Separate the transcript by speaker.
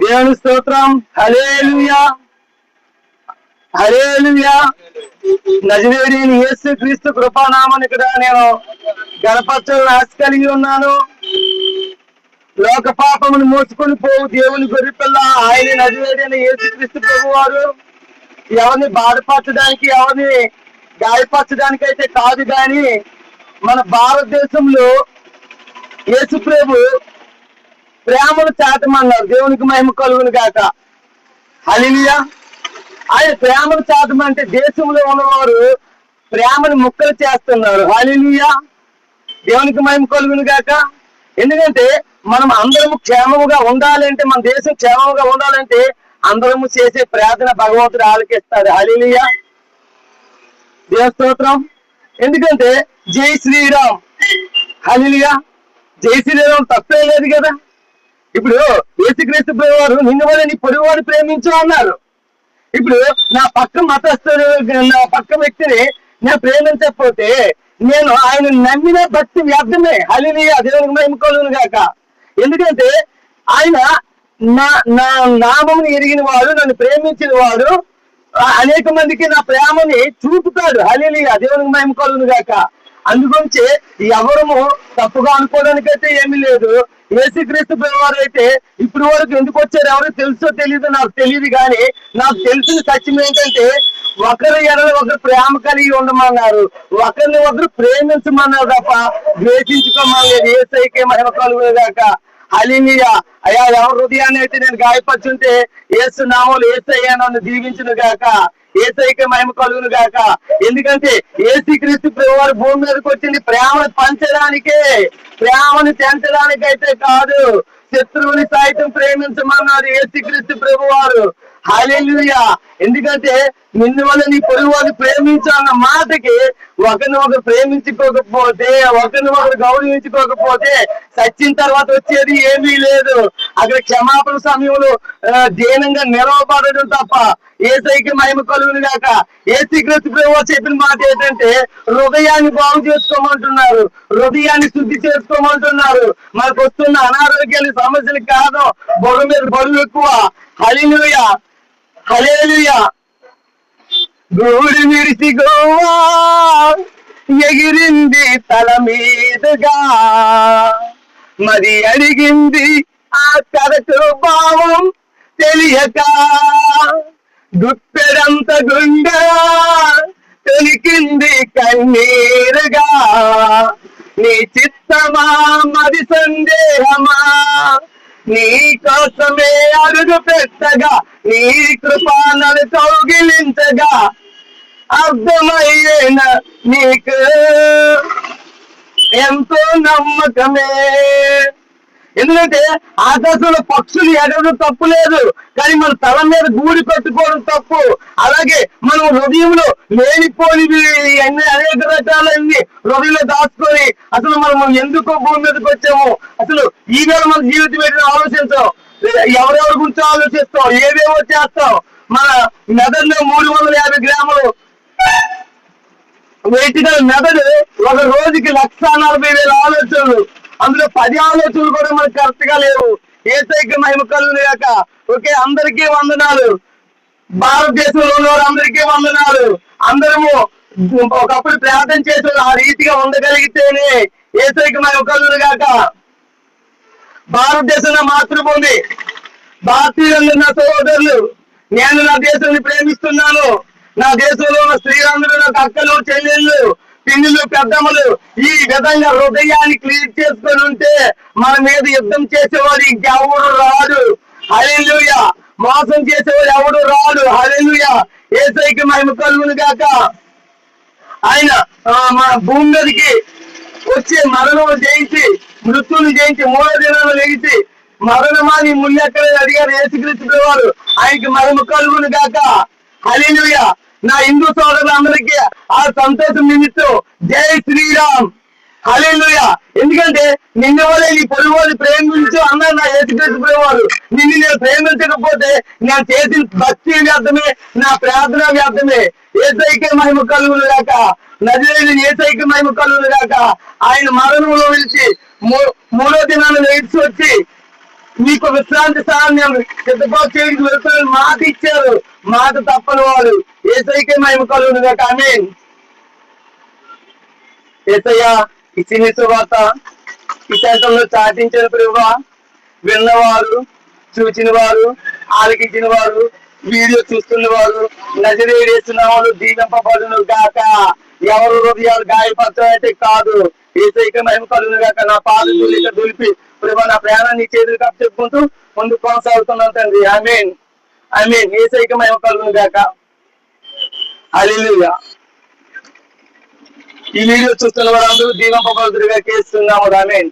Speaker 1: దేవుని స్తోత్రం. హల్లెలూయా, హల్లెలూయా. నజరేయుడైన యేసు క్రీస్తు కృపానామని ఇక్కడ నేను గణపరచాలని ఆశ కలిగి ఉన్నాను. లోక పాపమును మోసుకొని పోవు దేవుని గొర్రెపిల్ల ఆయన నజరేయుడైన యేసు క్రీస్తు ప్రభు వారు ఎవరిని బాధపరచడానికి, ఎవరిని గాయపరచడానికి అయితే కాదు, కానీ మన భారతదేశంలో యేసు ప్రభు ప్రేమను చాటమన్నారు. దేవునికి మహిమ కలుగును గాక. హల్లెలూయా. ఆయన ప్రేమను చాటమంటే దేశంలో ఉన్నవారు ప్రేమను ముక్కలు చేస్తున్నారు. హల్లెలూయా. దేవునికి మహిమ కలుగును గాక. ఎందుకంటే మనం అందరము క్షేమముగా ఉండాలంటే, మన దేశం క్షేమముగా ఉండాలంటే అందరము చేసే ప్రార్థన భగవంతుడు ఆలకిస్తాడు. హల్లెలూయా, దేవ స్తోత్రం. ఎందుకంటే జై శ్రీరామ్. హల్లెలూయా. జై శ్రీరామ్ తప్పే లేదు కదా. ఇప్పుడు యేసుక్రీస్తు ప్రభు వారు నిన్ను వల్ల నీ పొరుగువాడు ప్రేమించు అన్నారు. ఇప్పుడు నా పక్క మతస్థుడు, నా పక్క వ్యక్తిని నేను ప్రేమించకపోతే నేను ఆయన నమ్మిన భక్తి వ్యర్థమే. హల్లెలూయా, దేవునికి మహిమ కలుగును గాక. ఎందుకంటే ఆయన నా నా నామముని ఎరిగిన వాడు, నన్ను ప్రేమించిన వాడు అనేక మందికి నా ప్రేమని చూపుతాడు. హల్లెలూయా, దేవునికి మహిమ కలుగును గాక. అందుగురించి ఎవరము తప్పుగా అనుకోవడానికైతే ఏమీ లేదు. యేసుక్రీస్తు వారు అయితే ఇప్పుడు వరకు ఎందుకు వచ్చారు ఎవరు తెలుసో తెలియదు, నాకు తెలియదు. కానీ నాకు తెలిసిన సత్యం ఏంటంటే ఒకరి ఎడల ఒకరు ప్రేమ కలిగి ఉండమన్నారు, ఒకరిని ఒకరు ప్రేమించమన్నారు తప్ప ద్వేషించుకోమలేదు. యేసయ్యకే మహిమ కలుగును గాక. హల్లెలూయా. అయ్యా, ఎవరి హృదయాన్ని అయితే నేను గాయపరుచుంటే యేసు నామములో యేసయ్య నన్ను దీవించును గాక. యేసయ్యకే మహిమ కలుగును గాక. ఎందుకంటే యేసుక్రీస్తు ప్రభు వారు భూమి మీదకి వచ్చింది ప్రేమను పంచడానికే, ప్రేమను పెంచడానికైతే కాదు. శత్రువుని సైతం ప్రేమించమన్నారు యేసుక్రీస్తు ప్రభు వారు. హల్లెలూయా. ఎందుకంటే నిన్ను వల్ల నీ పొరుగు వారిని ప్రేమించు అన్న మాటకి ఒకరిని ఒకరు ప్రేమించుకోకపోతే, ఒకరిని ఒకరు గౌరవించుకోకపోతే చచ్చిన తర్వాత వచ్చేది ఏమీ లేదు. అక్కడ క్షమాపణ సమయంలో దీనంగా నిలవబడడం తప్ప. యేసయ్యకి మహిమ కలుగును గాక. యేసుక్రీస్తు ప్రభువు చెప్పిన మాట ఏంటంటే హృదయాన్ని బాగు చేసుకోమంటున్నారు, హృదయాన్ని శుద్ధి చేసుకోమంటున్నారు. మనకు వస్తున్న అనారోగ్యాల సమస్యలు కాదు, బరువు మీద బరువు ఎక్కువ. హల్లెలూయా, హల్లెలూయా. గూడి విడిసి గోవా ఎగిరింది తల మీదుగా, మరి అడిగింది ఆ కరకు భావం తెలియక, గుప్పెడంత గుండె తొలికింది కన్నీరుగా, నీ చిత్తమా మరి సందేహమా, నీ కోసమే అడుగు పెట్టగా, నీ కృపాలను కౌగిలించగా అర్థమయ్యేన నీకు ఎంతో నమ్మకమే. ఎందుకంటే ఆకాశంలో పక్షులు ఎగరడం తప్పు లేదు, కానీ మన తల మీద గూడి కట్టుకోవడం తప్పు. అలాగే మనం హృదయంలో లేనిపోనివి అనేక రకాలన్నీ హృదయంలో దాచుకొని అసలు మనం ఎందుకు భూమి మీదకి వచ్చాము, అసలు ఈవేళ మన జీవితం ఏంటో ఆలోచించాం, ఎవరెవరి గురించి ఆలోచిస్తాం, ఏవేవో చేస్తాం. మన మెదడులో 350 గ్రాములు వెయిట్ గల మెదడు ఒక రోజుకి 140,000 ఆలోచనలు, అందులో 10 ఆలోచనలు కూడా మనకు కరెక్ట్ గా లేవు. యేసయ్యకి మహిమ కలుగును గాక. ఓకే, అందరికీ వందనాలు. భారతదేశంలో ఉన్నవారు అందరికీ వందనాలు. అందరము ఒకప్పుడు ప్రార్థన చేసే ఆ రీతిగా ఉండగలిగితేనే యేసయ్యకి మహిమ కలుగును గాక. భారతదేశంలో మాతృభూమి, భారతీయులు నా సహోదరులు, నేను నా దేశాన్ని ప్రేమిస్తున్నాను. నా దేశంలో ఉన్న స్త్రీలందరూ నాకు అక్కలు, చెల్లెళ్ళు, పిన్నులు, పెద్దమ్మలు ఈ విధంగా హృదయాన్ని క్లియర్ చేసుకొని ఉంటే మన మీద యుద్ధం చేసేవాడు ఇంకెవడు రాడు. హల్లెలూయా. మోసం చేసేవాడు ఎవడు రాడు. హల్లెలూయా. యేసయ్యకి మహిమ కలుగును గాక. ఆయన మన భూమి మీదకి వచ్చి మరణం జయించి, మృత్యుని జయించి 3వ దినాలు లెగిసి మరణమా నీ ముళ్ళెక్కడ అడిగారు యేసుక్రీస్తు వారు. ఆయనకి మహిమ కలుగును గాక. హల్లెలూయా. నా హిందూ సోదరులందరికీ ఆ సంతోషం నిమిత్తం జై శ్రీరామ్. హల్లెలూయా. ఎందుకంటే నిన్ను వల్ల నీ పొరుగువారిని ప్రేమించు అన్నారు నా యేసుక్రీస్తు ప్రభువారు. నిన్ను నేను ప్రేమించకపోతే నేను చేసిన భక్తి వ్యర్థమే, నా ప్రార్థన వ్యర్థమే. యేసయ్యకే మహిమ కలుగును గాక. నజరేయుడైన యేసయ్యకి మహిమ కలుగును గాక. ఆయన మరణంలో విలిచి 3వ దినాన్ని లేచి వచ్చి మీకు విశ్రాంతి స్థానం సిద్ధపాటు చేయడానికి వెళ్తున్న మాట ఇచ్చారు. మాట తప్పని వారు. యేసయ్యకే మహిమ కలుగును గాక. ఆమేన్. యేసయ్య ఇచ్చిన సువార్త ఈ సెంటర్లో చాటించిన ప్రభువా, విన్నవారు, చూచిన వారు, ఆలకించిన వారు, వీడియో చూస్తున్న వారు నజరేయుడు యేసు నామములో దీవింపబడును గాక. ఎవరు హృదయాలు గాయపరచాలంటే కాదు. యేసయ్యకే మహిమ కలుగును గాక. నా పాదధూళి దులిపి ప్రభా నా ప్రయాణాన్ని చేతులకు అప్పచెప్పుకుంటూ ముందుకు కొనసాగుతున్నాను తండ్రి. ఆమేన్. ఆమేన్. యేసయ్యకే మహిమ కలుగును గాక. హల్లెలూయా. ఈ వీడియో చూస్తున్న వారందరూ దీవింపబడుదురుగా చేస్తున్నాము. ఆమేన్.